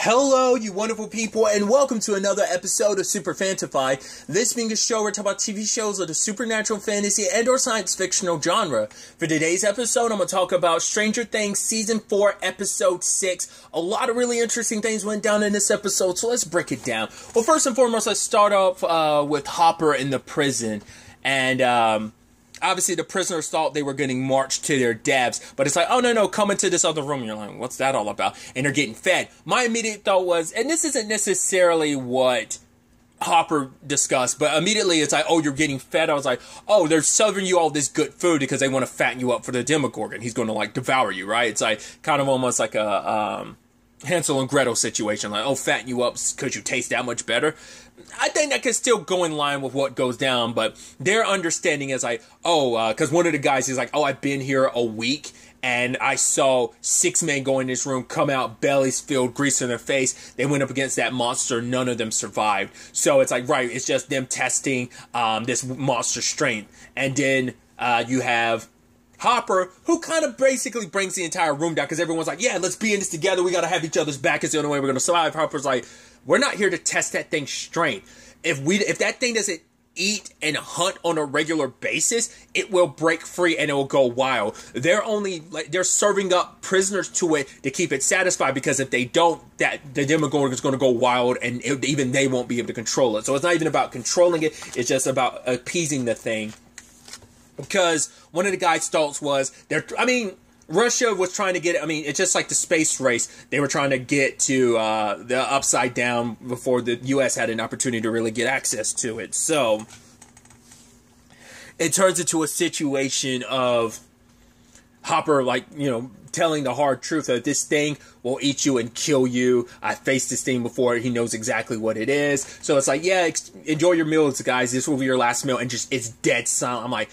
Hello, you wonderful people, and welcome to another episode of Super-Fanta-Fi. This being a show where we talk about TV shows of the supernatural, fantasy, and or science fictional genre. For today's episode, I'm going to talk about Stranger Things Season 4, Episode 6. A lot of really interesting things went down in this episode, so let's break it down. Well, first and foremost, let's start off with Hopper in the prison, and obviously, the prisoners thought they were getting marched to their deaths, but it's like, oh, no, come into this other room. You're like, what's that all about? And they're getting fed. My immediate thought was, and this isn't necessarily what Hopper discussed, but immediately it's like, oh, you're getting fed. I was like, oh, they're serving you all this good food because they want to fatten you up for the Demogorgon. He's going to, like, devour you, right? It's like, kind of almost like a Hansel and Gretel situation. Like, oh, fatten you up because you taste that much better. I think that could still go in line with what goes down, but their understanding is like, oh, because one of the guys is like, oh, I've been here a week, and I saw 6 men go in this room, come out, bellies filled, grease in their face. They went up against that monster. None of them survived. So it's like, right, it's just them testing this monster's strength. And then you have Hopper, who kind of basically brings the entire room down, because everyone's like, yeah, let's be in this together. We got to have each other's back. It's the only way we're going to survive. Hopper's like, we're not here to test that thing's strength. If that thing doesn't eat and hunt on a regular basis, it will break free and it will go wild. They're serving up prisoners to it to keep it satisfied, because if they don't, the Demogorgon is going to go wild, and even they won't be able to control it. So it's not even about controlling it. It's just about appeasing the thing. Because one of the guys' thoughts was, Russia was trying to get, it's just like the space race. They were trying to get to the upside down before the U.S. had an opportunity to really get access to it. So it turns into a situation of Hopper, telling the hard truth that this thing will eat you and kill you. I faced this thing before. He knows exactly what it is. So it's like, yeah, enjoy your meals, guys. This will be your last meal. And just, it's dead silent. I'm like,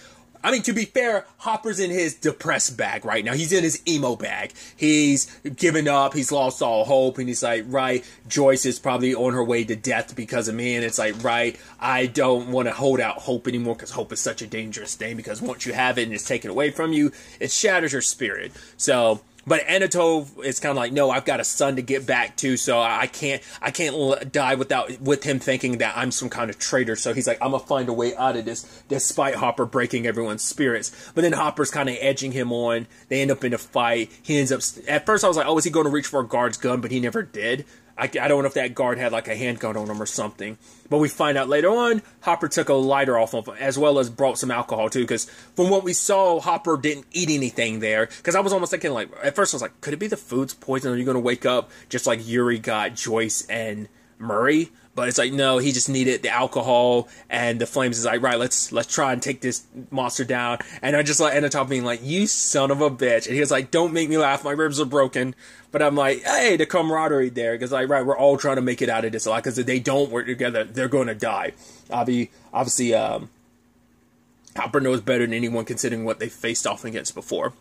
to be fair, Hopper's in his depressed bag right now. He's in his emo bag. He's given up. He's lost all hope. And he's like, right, Joyce is probably on her way to death because of me. And it's like, right, I don't want to hold out hope anymore, because hope is such a dangerous thing. Because once you have it and it's taken away from you, it shatters your spirit. So, but Anatole is kind of like, no, I've got a son to get back to, so I can't die with him thinking that I'm some kind of traitor. So he's like, I'm gonna find a way out of this, despite Hopper breaking everyone's spirits. But then Hopper's kind of edging him on. They end up in a fight. He ends up, at first I was like, oh, is he going to reach for a guard's gun? But he never did. I don't know if that guard had like a handgun on him or something. But we find out later on, Hopper took a lighter off of him, as well as brought some alcohol too. Because from what we saw, Hopper didn't eat anything there. Because I was almost thinking, like, at first I was like, could it be the food's poison? Are you going to wake up just like Yuri got Joyce and Murray? But it's like, no, he just needed the alcohol, and the flames is like, right, let's try and take this monster down. And I just like Anatole being like, you son of a bitch. And he was like, don't make me laugh, my ribs are broken. But I'm like, hey, the camaraderie there, because like, right, we're all trying to make it out of this. Because if they don't work together, they're going to die. Obviously, Hopper knows better than anyone, considering what they faced off against before.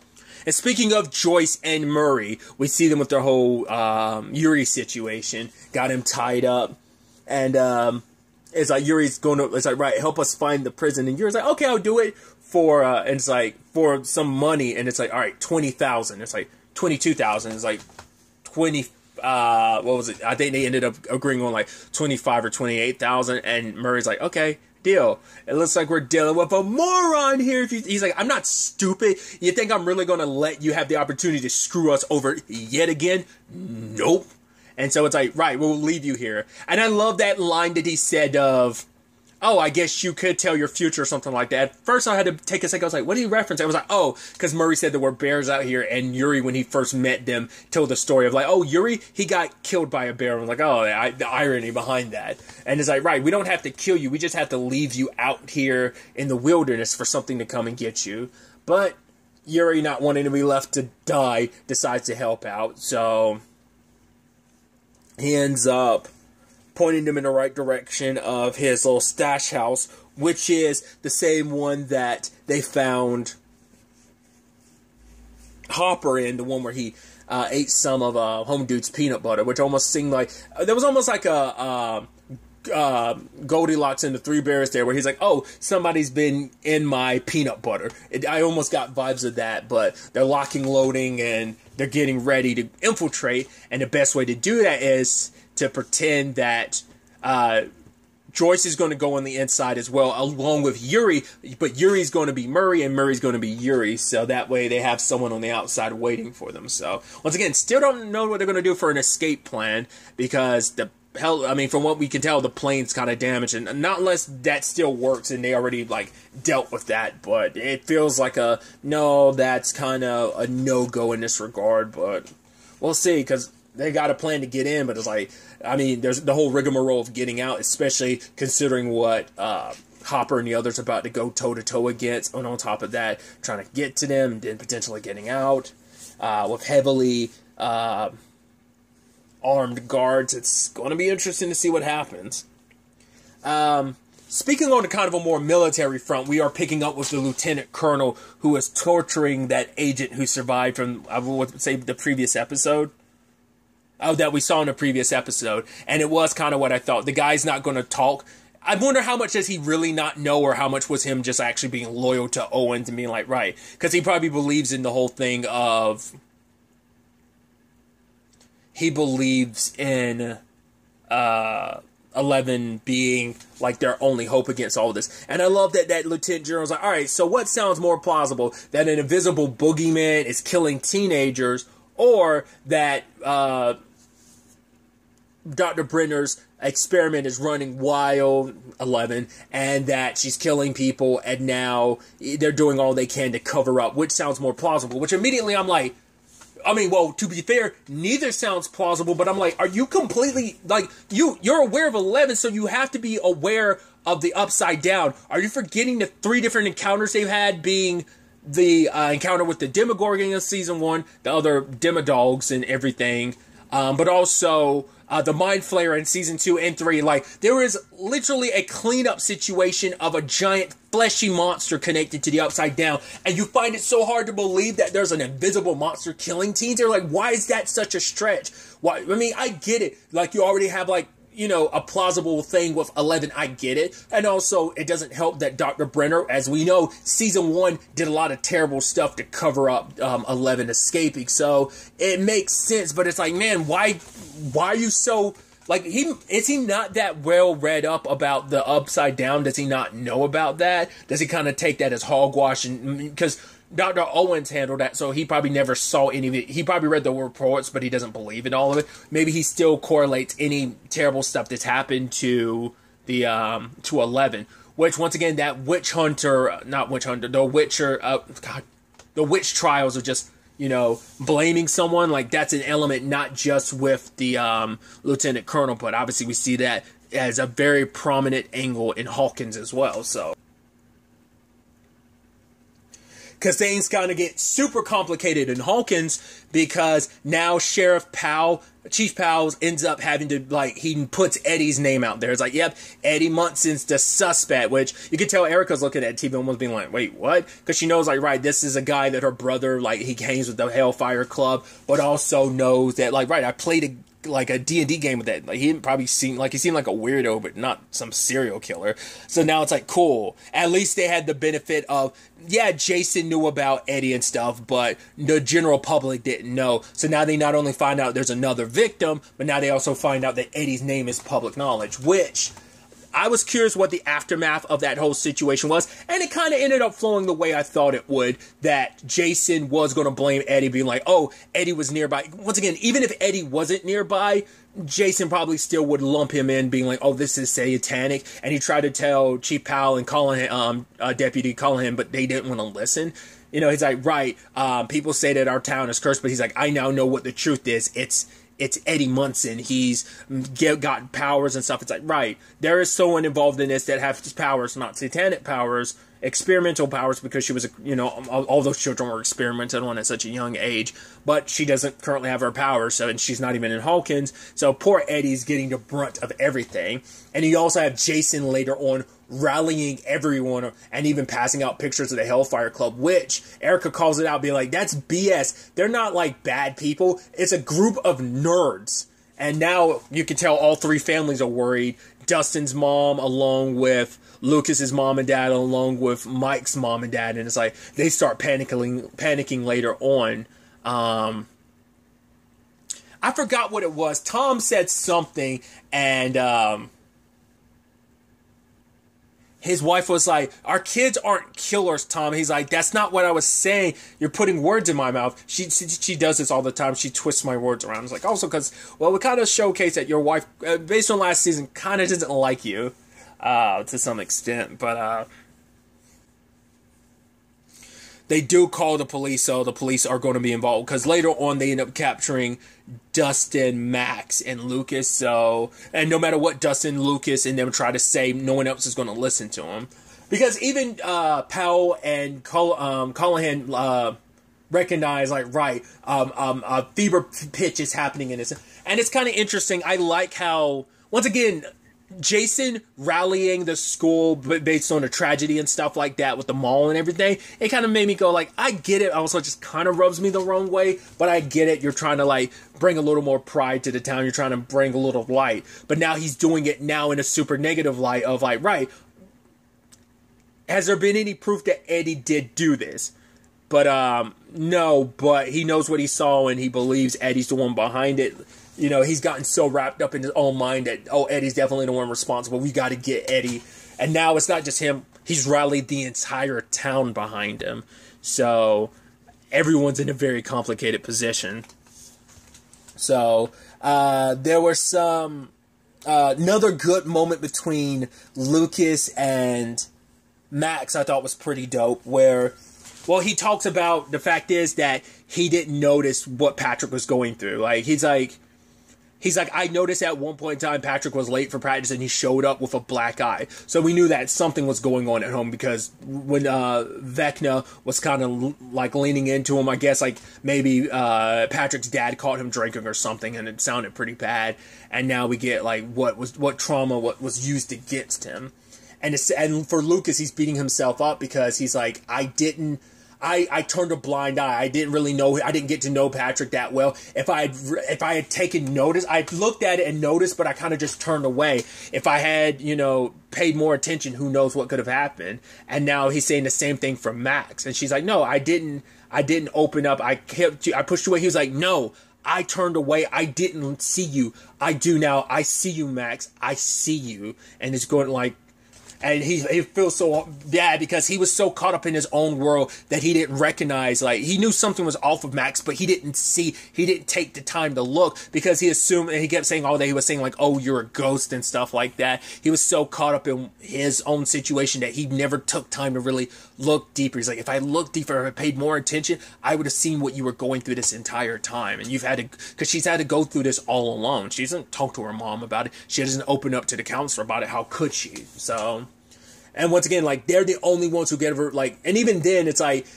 And speaking of Joyce and Murray, we see them with their whole Yuri situation. Got him tied up. And it's like Yuri's it's like, right, help us find the prison. And Yuri's like, okay, I'll do it for, and it's like, for some money. And it's like, all right, 20,000. It's like 22,000. It's like 20, what was it? I think they ended up agreeing on like 25 or 28,000. And Murray's like, okay, deal. It looks like we're dealing with a moron here. He's like, I'm not stupid. You think I'm really going to let you have the opportunity to screw us over yet again? Nope. And so it's like, right, we'll leave you here. And I love that line that he said of, oh, I guess you could tell your future or something like that. At first I had to take a second. I was like, what did he reference? I was like, oh, because Murray said there were bears out here. And Yuri, when he first met them, told the story of like, oh, Yuri, he got killed by a bear. I was like, oh, the irony behind that. And it's like, right, we don't have to kill you. We just have to leave you out here in the wilderness for something to come and get you. But Yuri, not wanting to be left to die, decides to help out. So he ends up pointing them in the right direction of his little stash house, which is the same one that they found Hopper in, the one where he ate some of Home Dude's peanut butter, which almost seemed like, there was almost like a Goldilocks and the Three Bears there, where he's like, oh, somebody's been in my peanut butter. I almost got vibes of that, but they're locking, loading, and they're getting ready to infiltrate, and the best way to do that is to pretend that Joyce is going to go on the inside as well, along with Yuri, but Yuri's going to be Murray, and Murray's going to be Yuri, so that way they have someone on the outside waiting for them. So, once again, still don't know what they're going to do for an escape plan, because from what we can tell, the plane's kind of damaged, and not unless that still works, and they already, dealt with that, but it feels like that's kind of a no-go in this regard, but we'll see, because they got a plan to get in, but it's there's the whole rigmarole of getting out, especially considering what Hopper and the others are about to go toe-to-toe against, and on top of that, trying to get to them, and then potentially getting out, with heavily armed guards. It's going to be interesting to see what happens. Speaking on kind of a more military front, we are picking up with the lieutenant colonel who is torturing that agent who survived from, I would say, the previous episode. That we saw in the previous episode, and it was kind of what I thought. The guy's not going to talk. I wonder how much does he really not know, or how much was him just actually being loyal to Owens and being like, right, because he probably believes in the whole thing of, he believes in 11 being their only hope against all this. And I love that Lieutenant General's like, all right, so what sounds more plausible, that an invisible boogeyman is killing teenagers, or that Dr. Brenner's experiment is running wild, 11, and that she's killing people, and now they're doing all they can to cover up, which sounds more plausible, which immediately I'm like, to be fair, neither sounds plausible, but I'm like, are you completely, you're aware of 11, so you have to be aware of the Upside Down. Are you forgetting the 3 different encounters they've had, being the encounter with the Demogorgon in Season 1, the other Demodogs and everything, but also the Mind Flayer in Season 2 and 3. There is literally a cleanup situation of a giant fleshy monster connected to the Upside Down, and you find it so hard to believe that there's an invisible monster killing teens. They're like, why is that such a stretch? Why? I get it. You already have, a plausible thing with 11, I get it. And also, it doesn't help that Dr. Brenner, as we know, Season 1 did a lot of terrible stuff to cover up 11 escaping. So, it makes sense, but it's like, man, why are you so... is he not that well read up about the Upside Down? Does he not know about that? Does he kind of take that as hogwash? Because Dr. Owens handled that, so he probably never saw any of it. He probably read the reports, but he doesn't believe in all of it. Maybe he still correlates any terrible stuff that's happened to the to 11. Which, once again, that witch hunter, not witch hunter, the Witcher, the witch trials are just, blaming someone. That's an element not just with the Lieutenant Colonel, but obviously we see that as a very prominent angle in Hawkins as well, so. Because things kind of get super complicated in Hawkins, because now Chief Powell ends up having to, he puts Eddie's name out there. It's like, yep, Eddie Munson's the suspect, which you can tell Erica's looking at TV almost being like, wait, what? Because she knows, right, this is a guy that her brother, he hangs with the Hellfire Club, but also knows that, right, I played a D&D game with that. He didn't probably seem he seemed like a weirdo, but not some serial killer. So now it's cool. At least they had the benefit of, yeah, Jason knew about Eddie and stuff, but the general public didn't know. So now they not only find out there's another victim, but now they also find out that Eddie's name is public knowledge, which I was curious what the aftermath of that whole situation was, and it kind of ended up flowing the way I thought it would, that Jason was going to blame Eddie, being like, oh, Eddie was nearby. Once again, even if Eddie wasn't nearby, Jason probably still would lump him in, being like, oh, this is satanic, and he tried to tell Chief Powell and Deputy Callahan, but they didn't want to listen. He's like, right, people say that our town is cursed, but he's like, I now know what the truth is. It's Eddie Munson. He's got powers and stuff. It's like, right, there is someone involved in this that has powers, not satanic powers, experimental powers, because she was, all those children were experimented on at such a young age, but she doesn't currently have her powers, and she's not even in Hawkins, so poor Eddie's getting the brunt of everything. And you also have Jason later on rallying everyone and even passing out pictures of the Hellfire Club, which Erica calls it out, being like, that's BS. They're not bad people. It's a group of nerds. And now you can tell all 3 families are worried Dustin's mom along with Lucas's mom and dad along with Mike's mom and dad, and it's like they start panicking later on. I forgot what it was. Tom said something, and his wife was like, our kids aren't killers, Tom. He's like, that's not what I was saying. You're putting words in my mouth. She does this all the time. She twists my words around. It's like, also because, well, we kind of showcase that your wife, based on last season, kind of doesn't like you to some extent. But they do call the police, so the police are going to be involved. Because later on, they end up capturing Dustin, Max, and Lucas. So, and no matter what Dustin, Lucas, and them try to say, no one else is going to listen to them. Because even Powell and Callahan recognize, like, right, a fever pitch is happening in this. And it's kind of interesting. I like how, once again, Jason rallying the school based on a tragedy and stuff like that with the mall and everything, it kind of made me go like, I get it. Also, it just kind of rubs me the wrong way, but I get it. You're trying to like bring a little more pride to the town. You're trying to bring a little light, but now he's doing it now in a super negative light of like, right, has there been any proof that Eddie did do this? But no, but he knows what he saw and he believes Eddie's the one behind it. You know, he's gotten so wrapped up in his own mind that, oh, Eddie's definitely the one responsible. We got to get Eddie. And now it's not just him. He's rallied the entire town behind him. So everyone's in a very complicated position. So there was some another good moment between Lucas and Max I thought was pretty dope where, well, he talks about the fact is that he didn't notice what Patrick was going through. Like, he's like, I noticed at one point in time Patrick was late for practice and he showed up with a black eye. So we knew that something was going on at home because when Vecna was kind of like leaning into him, I guess like maybe Patrick's dad caught him drinking or something and it sounded pretty bad. And now we get like what trauma was used against him. And for Lucas, he's beating himself up because he's like, I turned a blind eye. I didn't really know. I didn't get to know Patrick that well. If I had taken notice, I looked at it and noticed, but I kind of just turned away. If I had, paid more attention, who knows what could have happened. And now he's saying the same thing for Max. And she's like, no, I didn't open up. I pushed away. He was like, no, I turned away. I didn't see you. I do now. I see you, Max. I see you. And it's going like, and he feels so bad because he was so caught up in his own world that he didn't recognize, like, he knew something was off of Max, but he didn't take the time to look because he assumed, and he kept saying all day, he was saying like, oh, you're a ghost and stuff like that. He was so caught up in his own situation that he never took time to really look deeper. He's like, if I looked deeper, if I paid more attention, I would have seen what you were going through this entire time. And because she's had to go through this all alone. She doesn't talk to her mom about it. She doesn't open up to the counselor about it. How could she? So... And once again, like, they're the only ones who get her, like, and even then, it's like,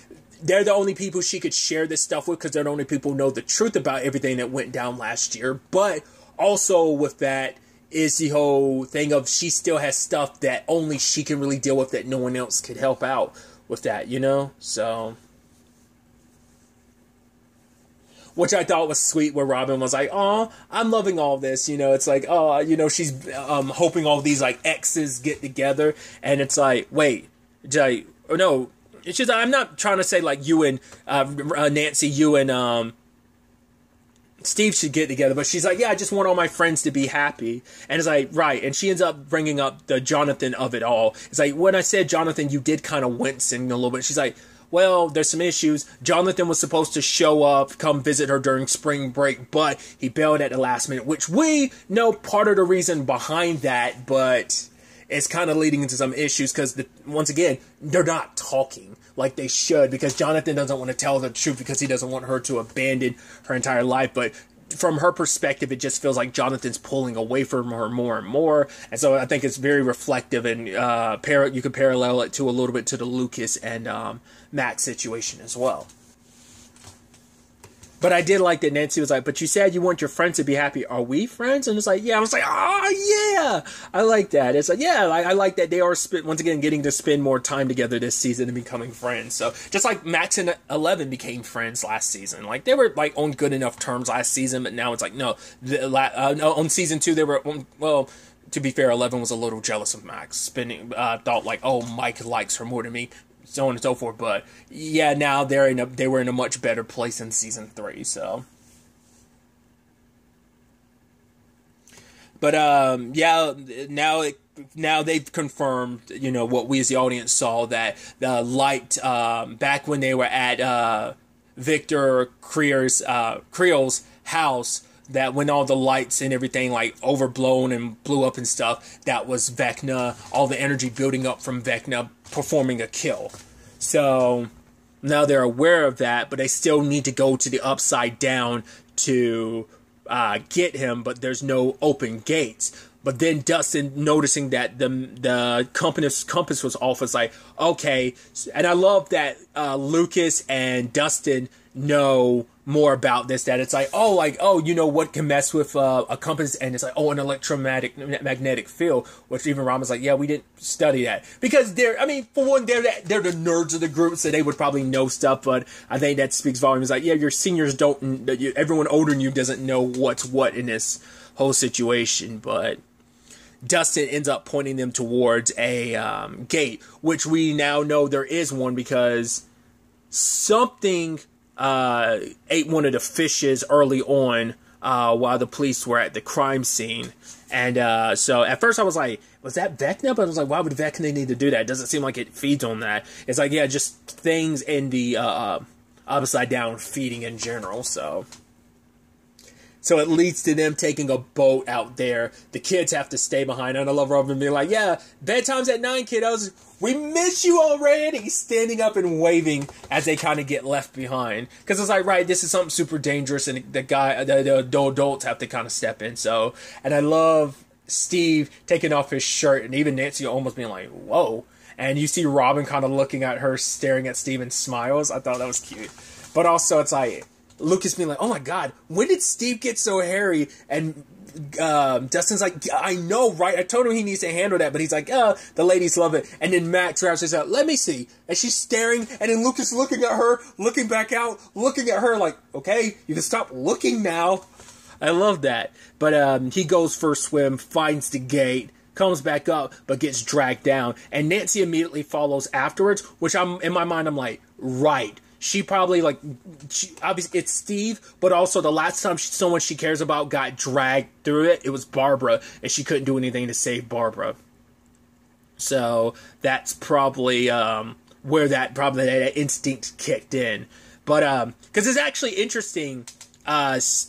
they're the only people she could share this stuff with because they're the only people who know the truth about everything that went down last year. But also with that is the whole thing of she still has stuff that only she can really deal with that no one else could help out with that, So... Which I thought was sweet, where Robin was like, "Oh, I'm loving all this." It's like, oh, she's hoping all these like exes get together, and it's like, wait, no, it's just I'm not trying to say like you and Nancy, you and Steve should get together, but she's like, yeah, I just want all my friends to be happy, and it's like, right, and she ends up bringing up the Jonathan of it all. It's like when I said Jonathan, you did kind of wincing a little bit. She's like, well, there's some issues. Jonathan was supposed to show up, come visit her during spring break, but he bailed at the last minute, which we know part of the reason behind that, but it's kind of leading into some issues because, once again, they're not talking like they should because Jonathan doesn't want to tell the truth because he doesn't want her to abandon her entire life, but from her perspective, it just feels like Jonathan's pulling away from her more and more. And so I think it's very reflective, and you could parallel it to a little bit to the Lucas and Matt situation as well. But I did like that Nancy was like, but you said you want your friends to be happy. Are we friends? And it's like, yeah. I was like, oh, yeah. I like that. It's like, yeah, I like that they are, once again, getting to spend more time together this season and becoming friends. So just like Max and Eleven became friends last season. Like, they were, like, on good enough terms last season, but now it's like, no. On season 2, they were, well, to be fair, 11 was a little jealous of Max, thought like, oh, Mike likes her more than me, so on and so forth. But yeah, now they were in a much better place in season 3. So, but yeah, now they've confirmed, what we as the audience saw, that the light back when they were at Victor Creel's house, that when all the lights and everything like overblown and blew up and stuff, that was Vecna, all the energy building up from Vecna performing a kill. So now they're aware of that, but they still need to go to the Upside Down to get him, but there's no open gates. But then Dustin, noticing that the compass was off, was like, okay. And I love that Lucas and Dustin know more about this, that it's like, what can mess with a compass, and it's like, an electromagnetic field, which even Robin's like, yeah, we didn't study that, because for one, they're the nerds of the group, so they would probably know stuff, but I think that speaks volumes. Like, yeah, your seniors don't, everyone older than you doesn't know what's what in this whole situation. But Dustin ends up pointing them towards a gate, which we now know there is one, because something ate one of the fishes early on while the police were at the crime scene. And so at first I was like, was that Vecna? But I was like, why would Vecna need to do that? It doesn't seem like it feeds on that. It's like, yeah, just things in the Upside Down feeding in general. So it leads to them taking a boat out there. The kids have to stay behind. And I love Robin being like, yeah, bedtime's at 9, kiddos. We miss you already. Standing up and waving as they kind of get left behind. Because it's like, right, this is something super dangerous, and the adults have to kind of step in. So, and I love Steve taking off his shirt, and even Nancy almost being like, whoa. And you see Robin kind of looking at her, staring at Steve, and smiles. I thought that was cute. But also, it's like Lucas being like, oh my god, when did Steve get so hairy? And Dustin's like, I know, right? I told him he needs to handle that, but he's like, the ladies love it. And then Max grabs her out, let me see. And she's staring, and then Lucas looking at her, looking back out, looking at her like, okay, you can stop looking now. I love that. But he goes for a swim, finds the gate, comes back up, but gets dragged down. And Nancy immediately follows afterwards, which in my mind, I'm like, right. She probably, obviously, it's Steve, but also the last time someone she cares about got dragged through it was Barbara, and she couldn't do anything to save Barbara. So that's probably where that instinct kicked in. But, because it's actually interesting, it's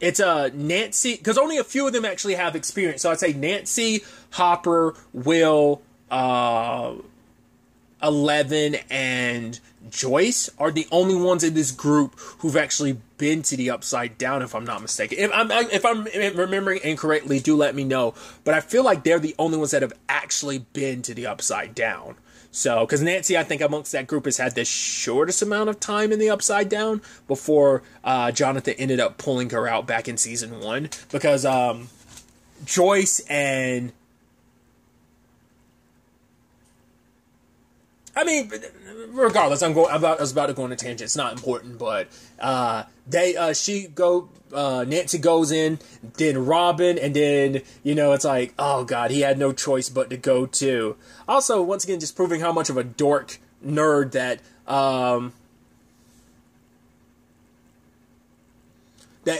Nancy, because only a few of them actually have experience. So I'd say Nancy, Hopper, Will, 11, and Joyce are the only ones in this group who've actually been to the Upside Down, if I'm not mistaken. If I'm remembering incorrectly, do let me know. But I feel like they're the only ones that have actually been to the Upside Down. So, because Nancy, I think, amongst that group has had the shortest amount of time in the Upside Down before Jonathan ended up pulling her out back in season 1. Because Joyce and... I mean, regardless, I was about to go on a tangent. It's not important, but Nancy goes in, then Robin, and then, it's like, oh god, he had no choice but to go too. Also, once again, just proving how much of a dork nerd that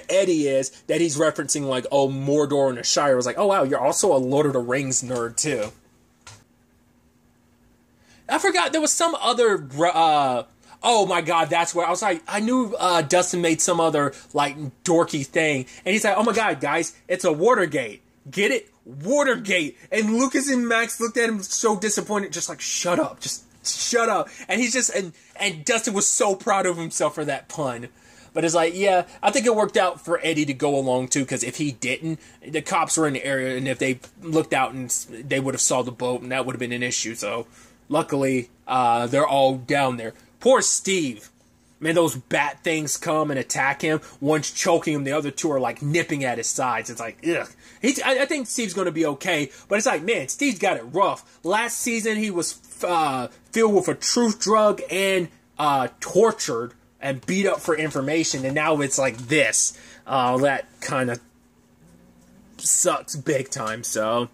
Eddie is, that he's referencing, like, oh, Mordor and the Shire. I was like, oh wow, you're also a Lord of the Rings nerd too. I forgot, there was some other, oh my god, that's where, I was like, I knew Dustin made some other, dorky thing, and he's like, oh my god, guys, it's a Watergate. Get it? Watergate. And Lucas and Max looked at him so disappointed, just like, shut up, just shut up. And he's just, and Dustin was so proud of himself for that pun. But it's like, yeah, I think it worked out for Eddie to go along too, because if he didn't, the cops were in the area, and if they looked out, and they would have saw the boat, and that would have been an issue, so... Luckily, they're all down there. Poor Steve. Man, those bat things come and attack him. One's choking him, the other two are, nipping at his sides. It's like, ugh. I think Steve's going to be okay, but it's like, man, Steve's got it rough. Last season, he was filled with a truth drug and tortured and beat up for information, and now it's like this. That kind of sucks big time, so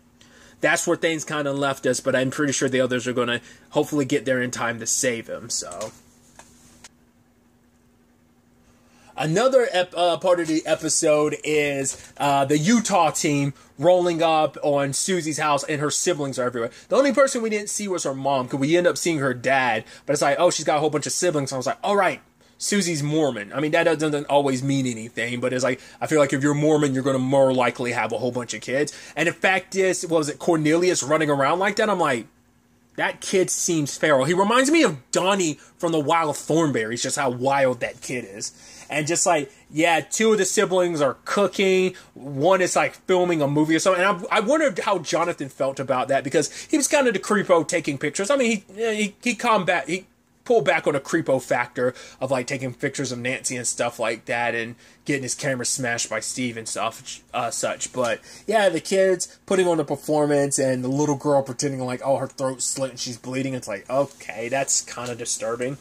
that's where things kind of left us, but I'm pretty sure the others are going to hopefully get there in time to save him, so. Another part of the episode is the Utah team rolling up on Susie's house, and her siblings are everywhere. The only person we didn't see was her mom, because we end up seeing her dad, but it's like, oh, she's got a whole bunch of siblings, so I was like, all right, Susie's Mormon. I mean, that doesn't always mean anything, but it's like, I feel like if you're Mormon, you're going to more likely have a whole bunch of kids. And in fact, what was it, Cornelius running around like that? I'm like, that kid seems feral. He reminds me of Donnie from the Wild Thornberrys, just how wild that kid is. And just like, yeah, two of the siblings are cooking. One is like filming a movie or something. And I wondered how Jonathan felt about that, because he was kind of the creepo taking pictures. I mean, he pull back on a creepo factor of like taking pictures of Nancy and stuff like that, and getting his camera smashed by Steve and stuff, such. But yeah, the kids putting on the performance, and the little girl pretending like, oh, her throat's slit and she's bleeding. It's like, okay, that's kind of disturbing.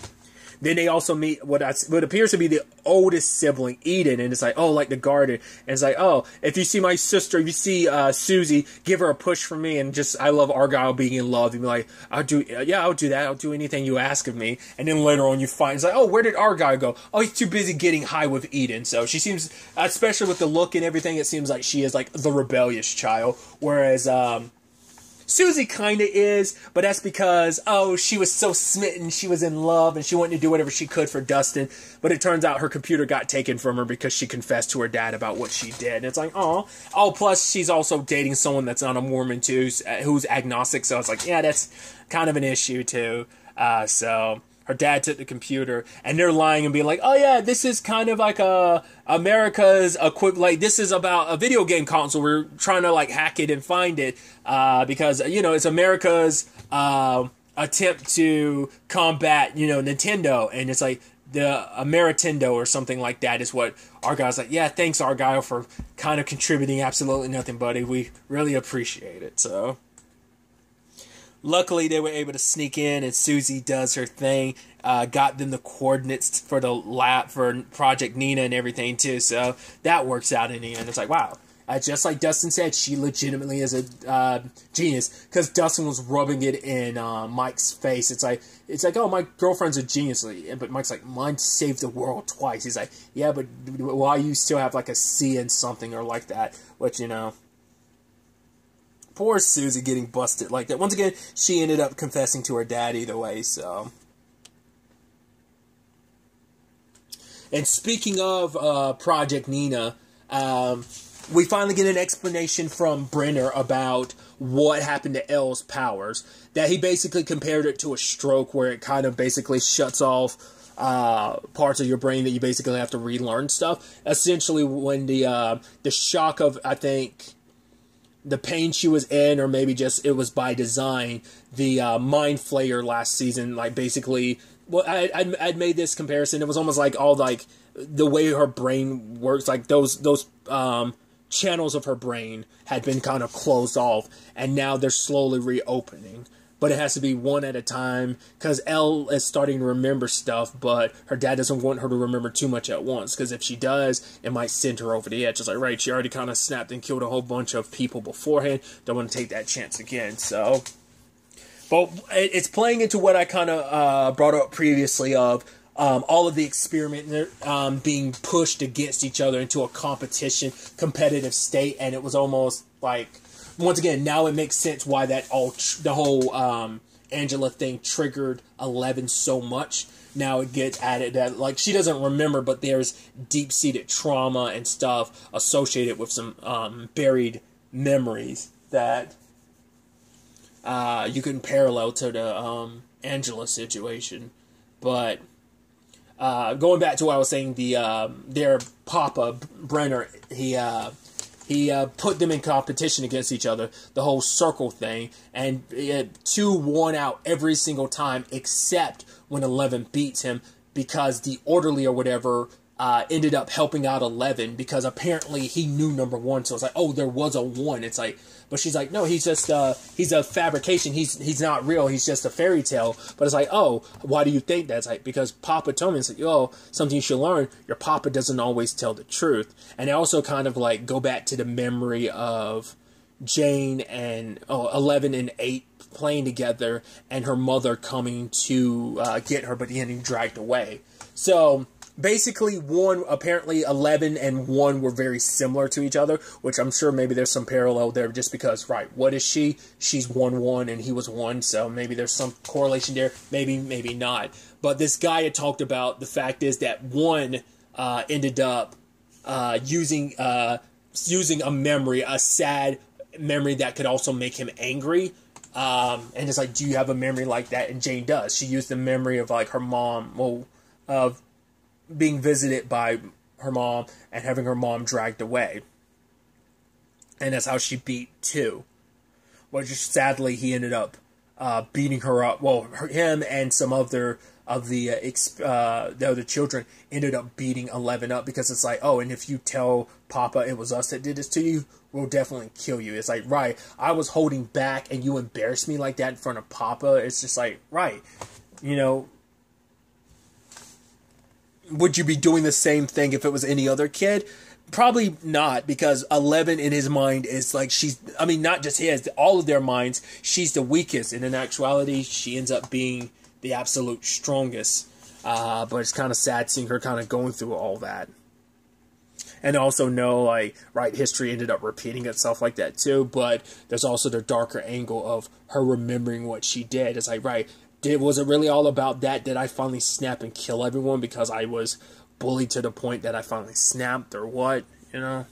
Then they also meet what appears to be the oldest sibling, Eden, and it's like, oh, like the garden. And it's like, oh, if you see my sister, if you see Susie, give her a push for me. And just, I love Argyle being in love. You'd be like, I'll do that. I'll do anything you ask of me. And then later on you find, it's like, oh, where did Argyle go? Oh, he's too busy getting high with Eden. So she seems, especially with the look and everything, it seems like she is like the rebellious child. Whereas, Susie kind of is, but that's because, oh, she was so smitten, she was in love, and she wanted to do whatever she could for Dustin, but it turns out her computer got taken from her because she confessed to her dad about what she did, and it's like, oh, plus she's also dating someone that's not a Mormon too, who's agnostic, so it's like, yeah, that's kind of an issue too, so her dad took the computer, and they're lying and being like, oh yeah, this is kind of like America's equivalent, like this is about a video game console, we're trying to like hack it and find it, because, you know, it's America's attempt to combat, you know, Nintendo, and it's like the Ameritendo or something like that is what Argyle's like, yeah, thanks Argyle for kind of contributing absolutely nothing, buddy, we really appreciate it, so. Luckily, they were able to sneak in, and Susie does her thing. Got them the coordinates for the lab for Project Nina and everything too. So that works out in the end. It's like, wow, just like Dustin said, she legitimately is a genius, because Dustin was rubbing it in Mike's face. It's like, oh, my girlfriend's a genius, but Mike's like, mine saved the world twice. He's like, yeah, but why you still have like a C in something or like that? Which, you know. Poor Susie getting busted like that. Once again, she ended up confessing to her dad either way, so. And speaking of Project Nina, we finally get an explanation from Brenner about what happened to Elle's powers. That he basically compared it to a stroke, where it kind of basically shuts off parts of your brain that you basically have to relearn stuff. Essentially, when the shock of, I think, the pain she was in, or maybe just it was by design, the Mind Flayer last season, like basically, well, I'd made this comparison. It was almost like all like the way her brain works, like those channels of her brain had been kind of closed off, and now they're slowly reopening. But it has to be one at a time, because Elle is starting to remember stuff, but her dad doesn't want her to remember too much at once, because if she does, it might send her over the edge. It's like, right, she already kind of snapped and killed a whole bunch of people beforehand. Don't want to take that chance again, so. But it's playing into what I kind of brought up previously of all of the experiment being pushed against each other into a competitive state, and it was almost like, once again, now it makes sense why that the whole Angela thing triggered 11 so much. Now it gets added that, like, she doesn't remember, but there's deep-seated trauma and stuff associated with some buried memories that you can parallel to the Angela situation. But going back to what I was saying, their Papa Brenner, he put them in competition against each other, the whole circle thing, and 2 won out every single time except when 11 beats him, because the orderly or whatever ended up helping out 11 because apparently he knew number 1. So it's like, oh, there was a 1. It's like, but she's like, no, he's just, he's a fabrication. He's not real. He's just a fairy tale. But it's like, oh, why do you think that? It's like, because Papa told me. It's like, oh, something you should learn. Your Papa doesn't always tell the truth. And they also kind of like go back to the memory of Jane and 11 and 8 playing together and her mother coming to get her, but getting dragged away. So basically, apparently 11 and 1 were very similar to each other, which I'm sure maybe there's some parallel there just because, right, what is she? She's 1-1 and he was 1, so maybe there's some correlation there. Maybe not. But this guy had talked about the fact is that 1 ended up using a memory, a sad memory that could also make him angry. And it's like, do you have a memory like that? And Jane does. She used the memory of like her mom, of being visited by her mom and having her mom dragged away. And that's how she beat 2. Which sadly he ended up beating her up. Well, him and some other of the other children ended up beating 11 up because it's like, oh, and if you tell Papa it was us that did this to you, we'll definitely kill you. It's like, right, I was holding back and you embarrassed me like that in front of Papa. It's just like, right, you know, would you be doing the same thing if it was any other kid? Probably not, because 11 in his mind is like not just his, all of their minds, she's the weakest. And in actuality, she ends up being the absolute strongest. But it's kind of sad seeing her kind of going through all that. And also know, like, right, history ended up repeating itself like that too. But there's also the darker angle of her remembering what she did. It's like, right, was it really all about that? Did I finally snap and kill everyone because I was bullied to the point that I finally snapped, or what, you know?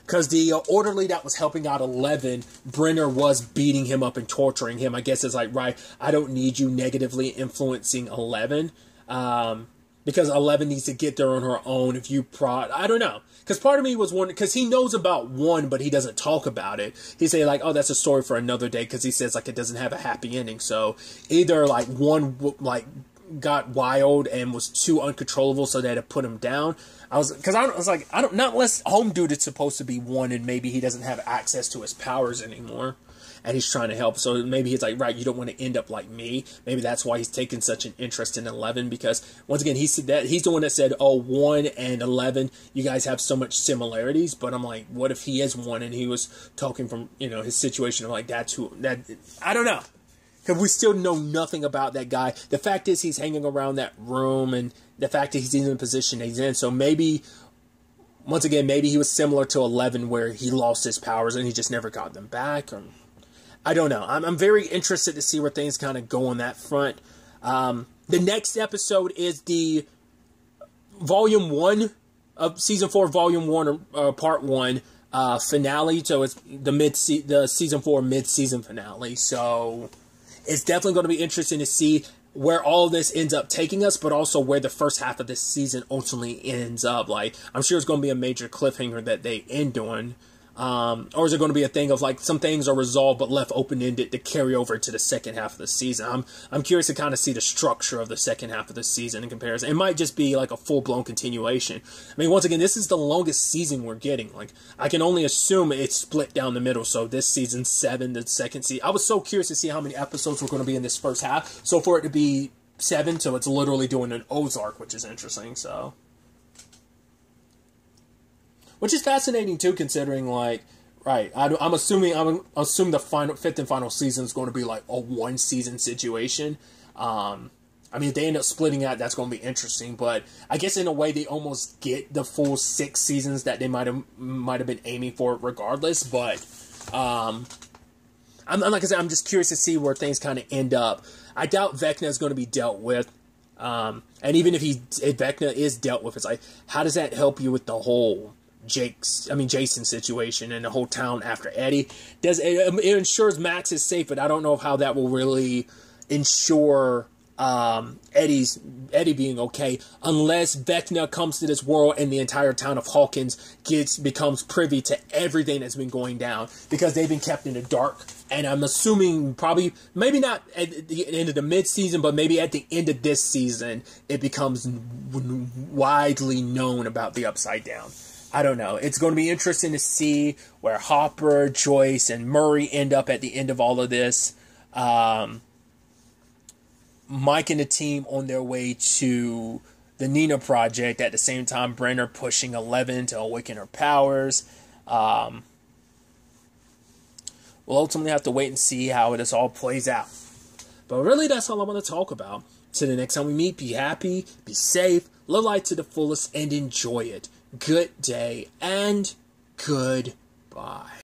Because the orderly that was helping out 11, Brenner was beating him up and torturing him. I guess it's like, right, I don't need you negatively influencing 11. Because 11 needs to get there on her own. If you I don't know. Because part of me was wondering, because he knows about 1, but he doesn't talk about it. He say like, oh, that's a story for another day, because he says like it doesn't have a happy ending. So either like 1 like got wild and was too uncontrollable, so they had to put him down. I was like, not unless Home Dude is supposed to be 1, and maybe he doesn't have access to his powers anymore. And he's trying to help. So maybe he's like, right, you don't want to end up like me. Maybe that's why he's taking such an interest in 11. Because, once again, he said that he's the one that said, oh, 1 and 11, you guys have so much similarities. But I'm like, what if he is 1 and he was talking from, you know, his situation of like, that's who, that, I don't know. Because we still know nothing about that guy. The fact is he's hanging around that room, and the fact that he's in the position he's in. So maybe, once again, maybe he was similar to 11 where he lost his powers and he just never got them back. Or, I don't know. I'm very interested to see where things kind of go on that front. The next episode is the Volume 1 of Season 4, Volume 1, or Part 1 finale. So it's the Season 4 mid-season finale. So it's definitely going to be interesting to see where all this ends up taking us, but also where the first half of this season ultimately ends up. Like, I'm sure it's going to be a major cliffhanger that they end on. Or is it going to be a thing of like some things are resolved but left open-ended to carry over to the second half of the season? I'm curious to kind of see the structure of the second half of the season in comparison. It might just be like a full-blown continuation. I mean, once again, this is the longest season we're getting. Like, I can only assume it's split down the middle. So this season 7, the second season. I was so curious to see how many episodes were going to be in this first half. So for it to be 7, so it's literally doing an Ozark, which is interesting. So, which is fascinating too, considering like, right, I'm assuming the 5th and final season is going to be like a 1-season situation. I mean, if they end up splitting that, that's going to be interesting. But I guess in a way, they almost get the full 6 seasons that they might have been aiming for, regardless. But I'm like I said, I'm just curious to see where things kind of end up. I doubt Vecna is going to be dealt with. And even if Vecna is dealt with, it's like, how does that help you with the whole Jason situation and the whole town after Eddie? It ensures Max is safe, but I don't know how that will really ensure Eddie being okay, unless Vecna comes to this world and the entire town of Hawkins becomes privy to everything that's been going down, because they've been kept in the dark. And I'm assuming maybe not at the end of the mid-season, but maybe at the end of this season, it becomes widely known about the Upside Down. I don't know. It's going to be interesting to see where Hopper, Joyce, and Murray end up at the end of all of this. Mike and the team on their way to the Nina Project. At the same time, Brenner pushing 11 to awaken her powers. We'll ultimately have to wait and see how this all plays out. But really, that's all I want to talk about. Till the next time we meet, be happy, be safe, live life to the fullest, and enjoy it. Good day, and goodbye.